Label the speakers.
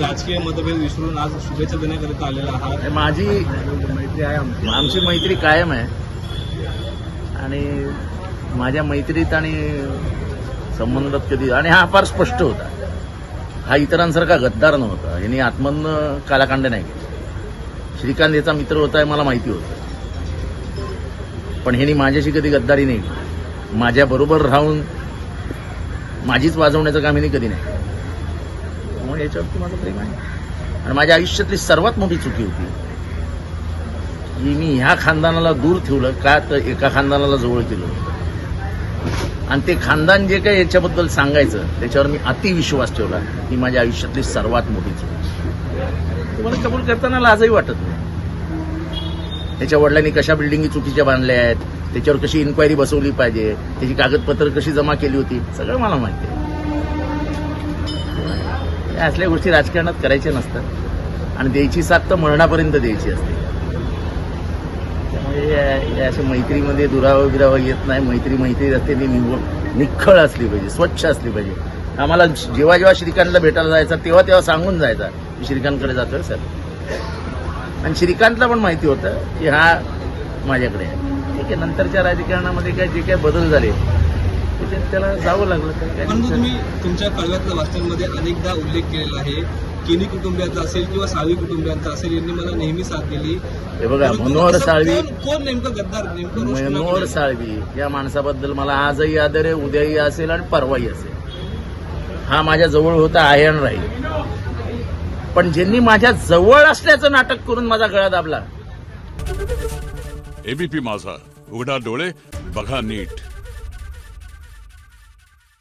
Speaker 1: राजकीय मतभेद विसरून आज शुभेच्छा देण्याकरिता आलेला आहात.
Speaker 2: माझी मैत्री आहे, आमची मैत्री कायम आहे आणि माझ्या मैत्रीत आणि संबंधात कधी आणि हा फार स्पष्ट होता. हा इतरांसारखा गद्दार नव्हता. यांनी आत्मन कालाकांड नाही केली. श्रीकांत याचा मित्र होता हे मला माहिती होतं, पण ह्यांनी माझ्याशी कधी गद्दारी नाही केली. माझ्याबरोबर राहून माझीच वाजवण्याचं काम ह्यांनी कधी नाही केलं. त्यामुळे याच्यावरती माझं प्रेम आहे. आणि माझ्या आयुष्यातली सर्वात मोठी चुकी होती की मी ह्या खानदानाला दूर ठेवलं का, तर एका खानदानाला जवळ केलं आणि ते खानदान जे काही याच्याबद्दल सांगायचं त्याच्यावर मी अतिविश्वास ठेवला. ही माझ्या आयुष्यातली सर्वात मोठी चूक. तुम्हाला कबूल करताना लाजही वाटत नाही. त्याच्या वडिलांनी कशा बिल्डिंगी चुकीच्या बांधल्या आहेत, त्याच्यावर कशी इन्क्वायरी बसवली पाहिजे, त्याची कागदपत्र कशी जमा केली होती, सगळं मला माहिती आहे. या असल्या गोष्टी राजकारणात करायच्या नसतात आणि द्यायची साथ तर मरणापर्यंत द्यायची असते. त्यामुळे अशा मैत्रीमध्ये दुरावा बिरावा येत नाही. मैत्री असते ती निखळ असली पाहिजे, स्वच्छ असली पाहिजे. आम्हाला जेव्हा जेव्हा श्रीकांतला भेटायला जायचं तेव्हा सांगून जायचा मी श्रीकांतकडे जातोय सर. आणि श्रीकांतला पण माहिती होतं की हा माझ्याकडे आहे. ठीक आहे, नंतरच्या राजकारणामध्ये काय जे काय बदल झाले त्याच्यात त्याला जावं लागलं.
Speaker 1: परंतु तुम्ही तुमच्या कळव्यातल्या वाचनांमध्ये अनेकदा उल्लेख केलेला आहे, केनी कुटुंबियांचा असेल किंवा साळवी कुटुंबियांचा असेल, यांनी मला नेहमी साथ दिली.
Speaker 2: हे बघा, मनोहर साळवी,
Speaker 1: कोण नेमकं गद्दार, नेमकं
Speaker 2: मनोहर साळवी या माणसाबद्दल मला आजही आदर आहे, उद्याही असेल आणि परवाही असेल. हा माझ्या जवळ होता, आहे आणि राहील. पण ज्यांनी माझ्या जवळ असल्याचं नाटक करून माझा गळा दाबला.
Speaker 3: एबीपी माझा, उघडा डोळे बघा नीट.